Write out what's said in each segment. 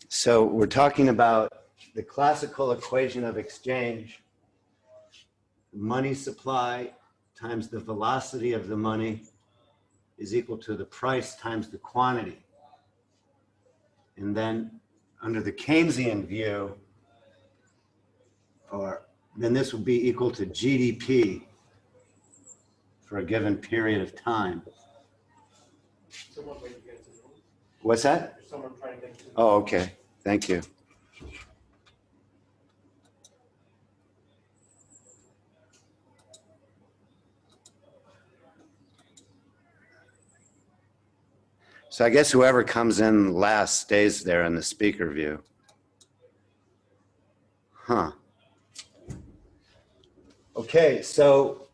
So we're talking about the classical equation of exchange, money supply times the velocity of the money is equal to the price times the quantity. And then under the Keynesian view, then this would be equal to GDP for a given period of time. What's that? Oh, okay. Thank you. So I guess whoever comes in last stays there in the speaker view. Huh. Okay, so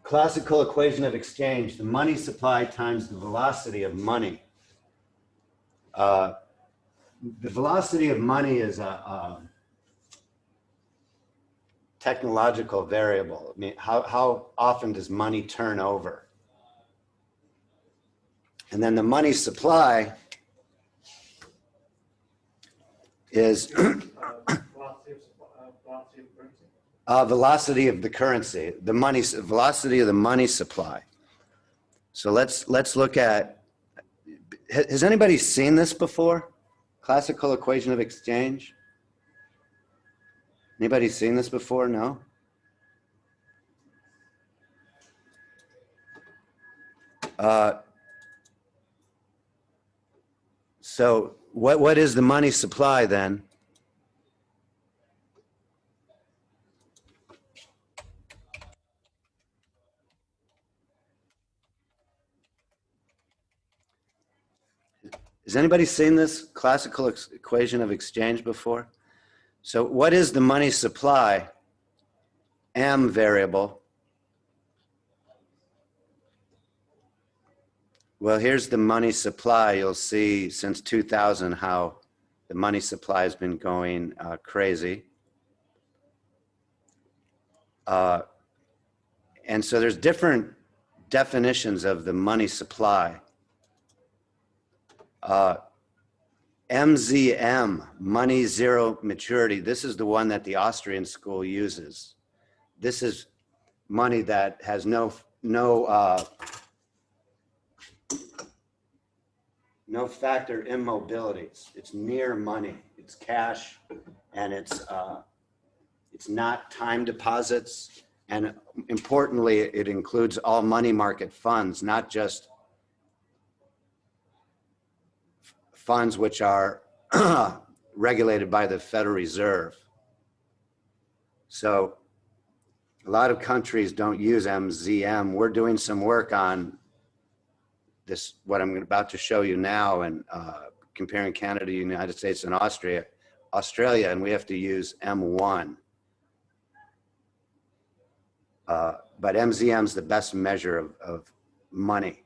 classical equation of exchange, the money supply times the velocity of money. The velocity of money is a technological variable. I mean, how often does money turn over? And then the money supply is velocity of the currency, the money velocity of the money supply. So let's look at. Has anybody seen this before? Classical equation of exchange. Anybody seen this before? No. So what is the money supply then? Has anybody seen this classical equation of exchange before? So what is the money supply? M variable. Well, here's the money supply. You'll see since 2000 how the money supply has been going crazy. And so there's different definitions of the money supply. MZM, money zero maturity. This is the one that the Austrian school uses. This is money that has no factor immobilities. It's mere money. It's cash, and it's not time deposits. And importantly, it includes all money market funds, not just funds which are regulated by the Federal Reserve. So a lot of countries don't use MZM. We're doing some work on this, what I'm about to show you now, and comparing Canada, United States, and Australia, and we have to use M1. But MZM is the best measure of money.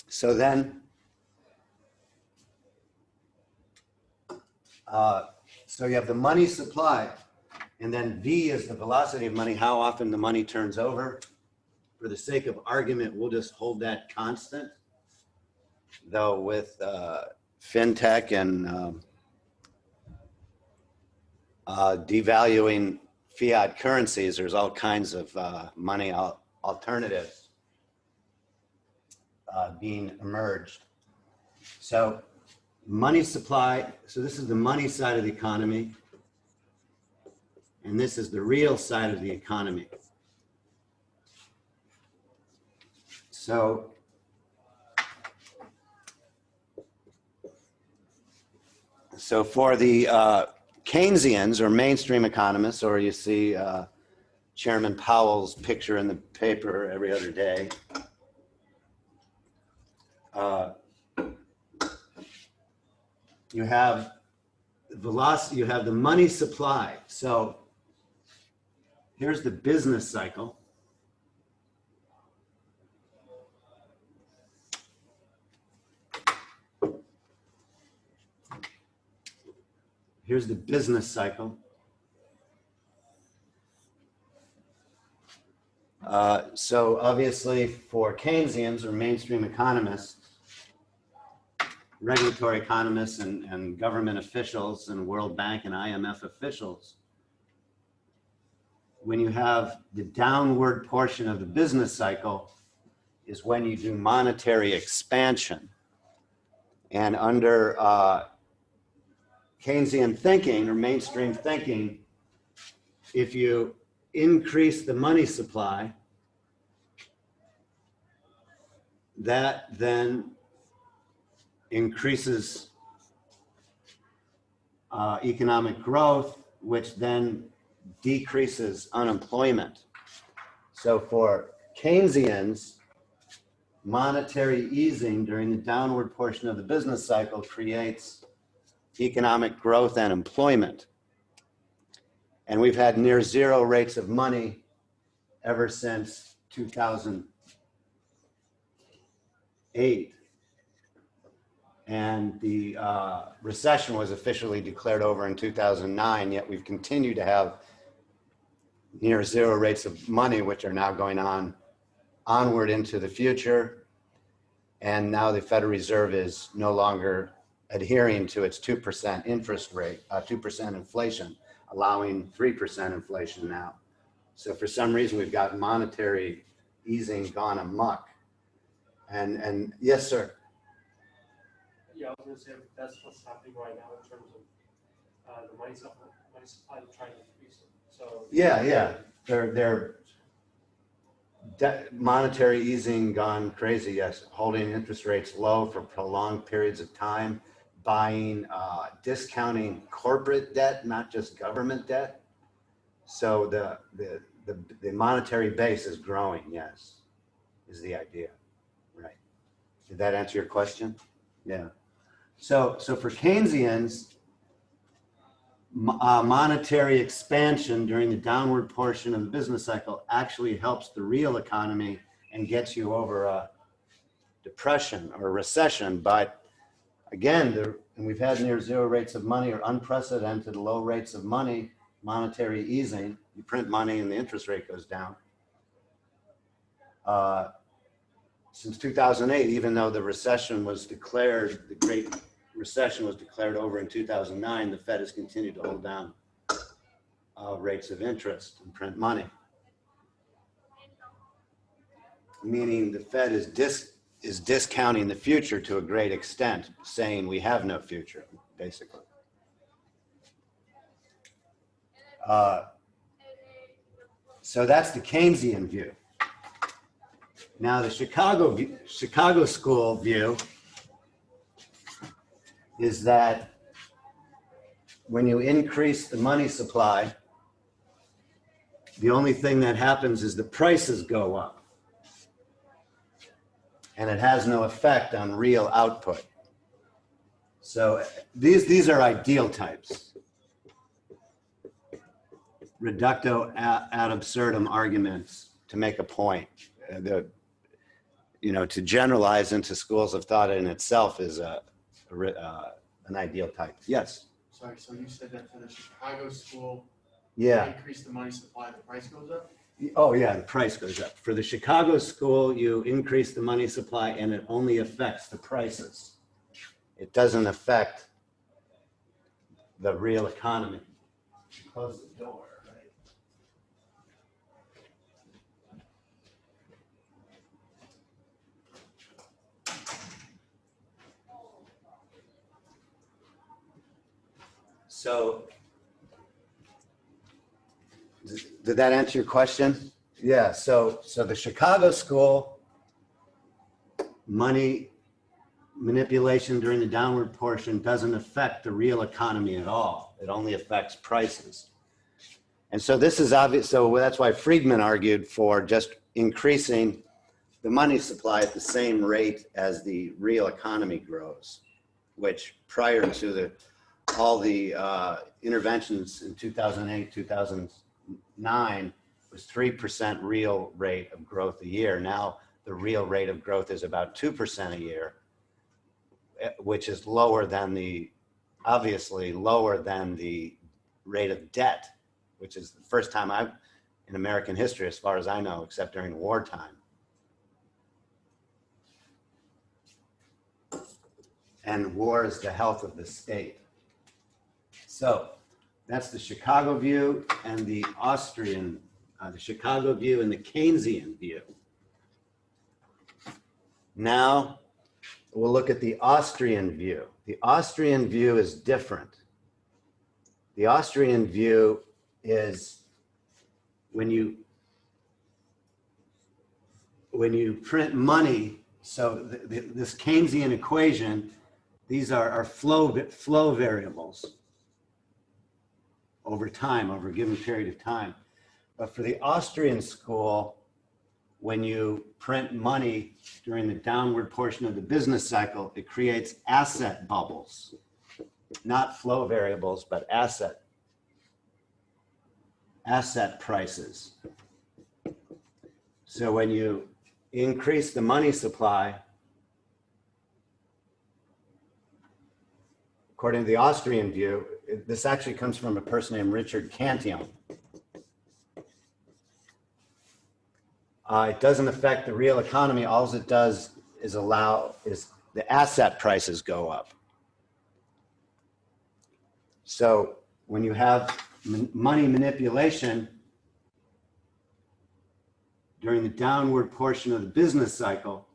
So then, so you have the money supply, and then V is the velocity of money, how often the money turns over. For the sake of argument, we'll just hold that constant. Though with fintech and devaluing fiat currencies, there's all kinds of money alternatives being emerged. So money supply, so this is the money side of the economy, and this is the real side of the economy. So for the Keynesians or mainstream economists, or you see Chairman Powell's picture in the paper every other day, you have the velocity, you have the money supply. So here's the business cycle. Here's the business cycle. So obviously for Keynesians or mainstream economists, regulatory economists and government officials and World Bank and IMF officials, when you have the downward portion of the business cycle is when you do monetary expansion. And under Keynesian thinking or mainstream thinking, if you increase the money supply, that then increases economic growth, which then decreases unemployment. So for Keynesians, monetary easing during the downward portion of the business cycle creates economic growth and employment. And we've had near zero rates of money ever since 2008. And the recession was officially declared over in 2009, yet we've continued to have near zero rates of money, which are now going onward into the future. And now the Federal Reserve is no longer adhering to its 2% interest rate, 2% inflation, allowing 3% inflation now. So for some reason, we've got monetary easing gone amok. And yes, sir. Yeah, I was going to say that's what's happening right now in terms of the money supply trying to increase it. So Yeah, they're monetary easing gone crazy. Yes, holding interest rates low for prolonged periods of time, buying, discounting corporate debt, not just government debt. So the monetary base is growing. Yes, is the idea, right? Did that answer your question? Yeah. So for Keynesians, monetary expansion during the downward portion of the business cycle actually helps the real economy and gets you over a depression or recession. But again, and we've had near zero rates of money or unprecedented low rates of money, monetary easing. You print money and the interest rate goes down. Since 2008, even though the recession was declared, the Great Recession was declared over in 2009, the Fed has continued to hold down rates of interest and print money. Meaning the Fed is discounting the future to a great extent, saying we have no future, basically. So that's the Keynesian view. Now the Chicago school view is that when you increase the money supply, the only thing that happens is the prices go up. And it has no effect on real output. So these are ideal types. Reductio ad absurdum arguments to make a point. To generalize into schools of thought in itself is an ideal type. Yes? Sorry, so you said that for the Chicago school, yeah, increase the money supply, the price goes up? Oh yeah, the price goes up. For the Chicago school, you increase the money supply and it only affects the prices. It doesn't affect the real economy. Close the door, right? So, did that answer your question? Yeah, so the Chicago school, money manipulation during the downward portion doesn't affect the real economy at all. It only affects prices. And so this is obvious. So that's why Friedman argued for just increasing the money supply at the same rate as the real economy grows, which prior to all the interventions in 2008, 2009 was 3% real rate of growth a year. Now the real rate of growth is about 2% a year, which is lower than obviously lower than the rate of debt, which is the first time in American history, as far as I know, except during wartime. and war is the health of the state. So that's the Chicago view and the Austrian, the Chicago view and the Keynesian view. Now we'll look at the Austrian view. The Austrian view is different. The Austrian view is when you print money, so this Keynesian equation, these are flow variables over time, over a given period of time. But for the Austrian school, when you print money during the downward portion of the business cycle, it creates asset bubbles, not flow variables, but asset prices. So when you increase the money supply, according to the Austrian view, this actually comes from a person named Richard Cantillon. It doesn't affect the real economy. All it does is the asset prices go up. So when you have money manipulation during the downward portion of the business cycle,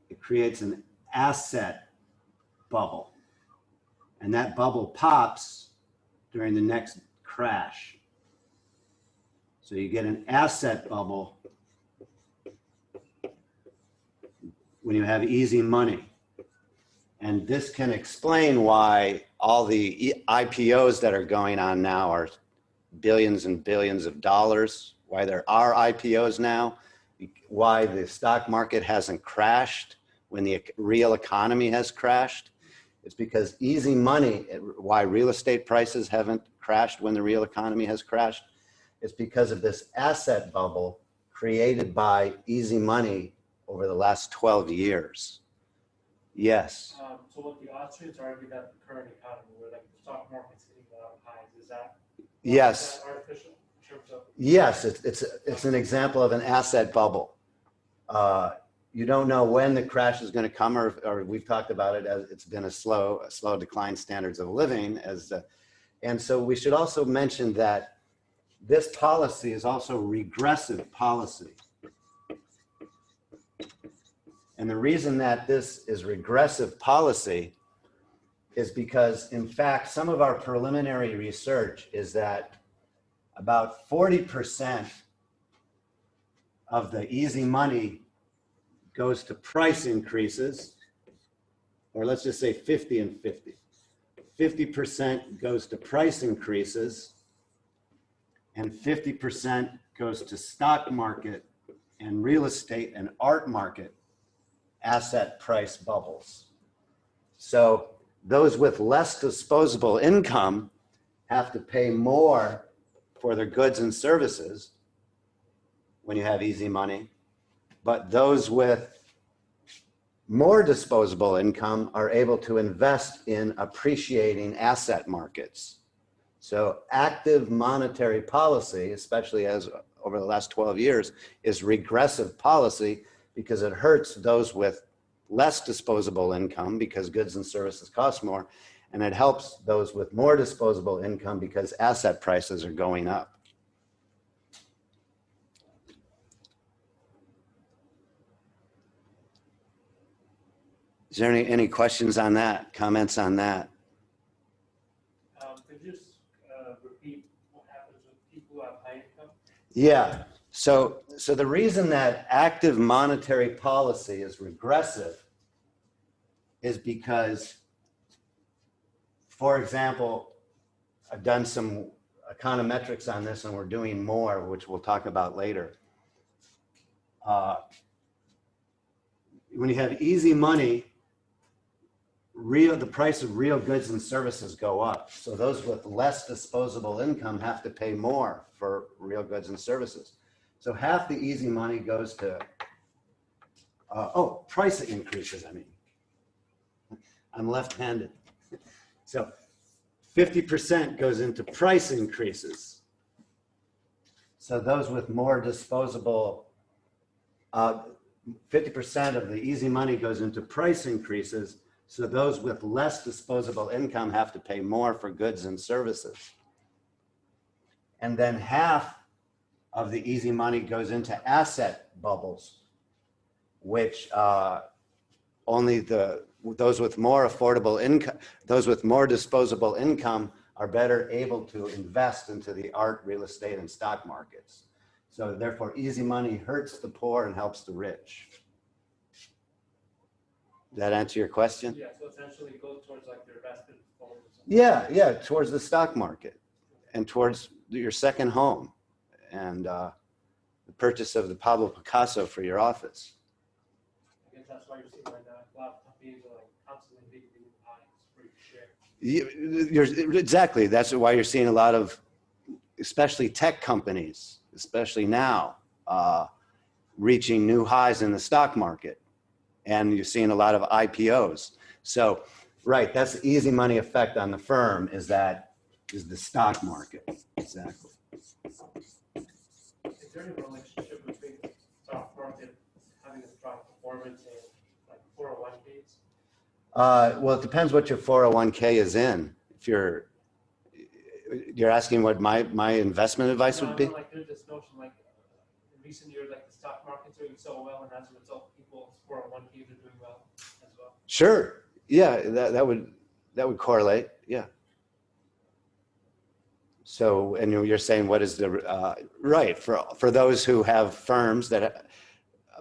it creates an asset bubble. And that bubble pops during the next crash. So you get an asset bubble when you have easy money. And this can explain why all the IPOs that are going on now are billions and billions of dollars, why there are IPOs now, why the stock market hasn't crashed when the real economy has crashed. It's because easy money, why real estate prices haven't crashed when the real economy has crashed. It's because of this asset bubble created by easy money over the last 12 years. Yes. So what the Austrians argue that the current economy, where like the stock market's hitting highs, is that Yes. artificial in terms of? Yes, it's an example of an asset bubble. You don't know when the crash is going to come, or we've talked about it as it's been a slow decline standards of living. And so we should also mention that this policy is also regressive policy. And the reason that this is regressive policy is because, in fact, some of our preliminary research is that about 40% of the easy money goes to price increases, or let's just say 50 and 50. 50% goes to price increases, and 50% goes to stock market and real estate and art market asset price bubbles. So those with less disposable income have to pay more for their goods and services when you have easy money, but those with more disposable income are able to invest in appreciating asset markets. So active monetary policy, especially as over the last 12 years, is regressive policy because it hurts those with less disposable income because goods and services cost more, and it helps those with more disposable income because asset prices are going up. Is there any questions on that, comments on that? Could you just repeat what happens with people who have high income? Yeah, so the reason that active monetary policy is regressive is because, for example, I've done some econometrics on this and we're doing more, which we'll talk about later. When you have easy money, the price of real goods and services go up. So those with less disposable income have to pay more for real goods and services. So half the easy money goes to, price increases, I mean. I'm left-handed. So 50% goes into price increases. So those with more disposable 50% of the easy money goes into price increases. So those with less disposable income have to pay more for goods and services. And then half of the easy money goes into asset bubbles, which only those with more affordable income, those with more disposable income are better able to invest into the art, real estate, and stock markets. So therefore, easy money hurts the poor and helps the rich. Does that answer your question? Yeah, so essentially it goes towards like their investment funds. Yeah, towards the stock market and towards your second home and the purchase of the Pablo Picasso for your office. I guess that's why you're seeing right now, a lot of companies are like constantly making new highs for each share. Exactly. That's why you're seeing a lot of, especially tech companies, especially now, reaching new highs in the stock market. And you're seeing a lot of IPOs. So, right, that's the easy money effect on the firm is the stock market. Exactly. Is there any relationship between the stock market having a strong performance and like 401ks? Well, it depends what your 401k is in. If you're asking what my investment advice would be? Like there's this notion like in recent years, like the stock market's doing so well, and as a result, people's 401ks are doing well as well. Sure. Yeah, that would correlate. Yeah. So, and you're saying what is the right for those who have firms that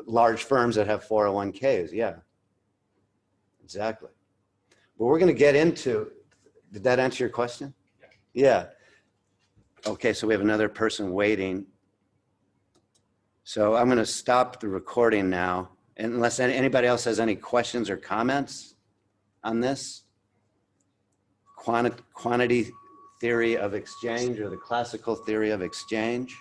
large firms that have 401ks? Yeah. Exactly. But we're going to get into. Did that answer your question? Yeah. Okay, so we have another person waiting. So I'm going to stop the recording now, unless anybody else has any questions or comments on this. Quantity theory of exchange or the classical theory of exchange.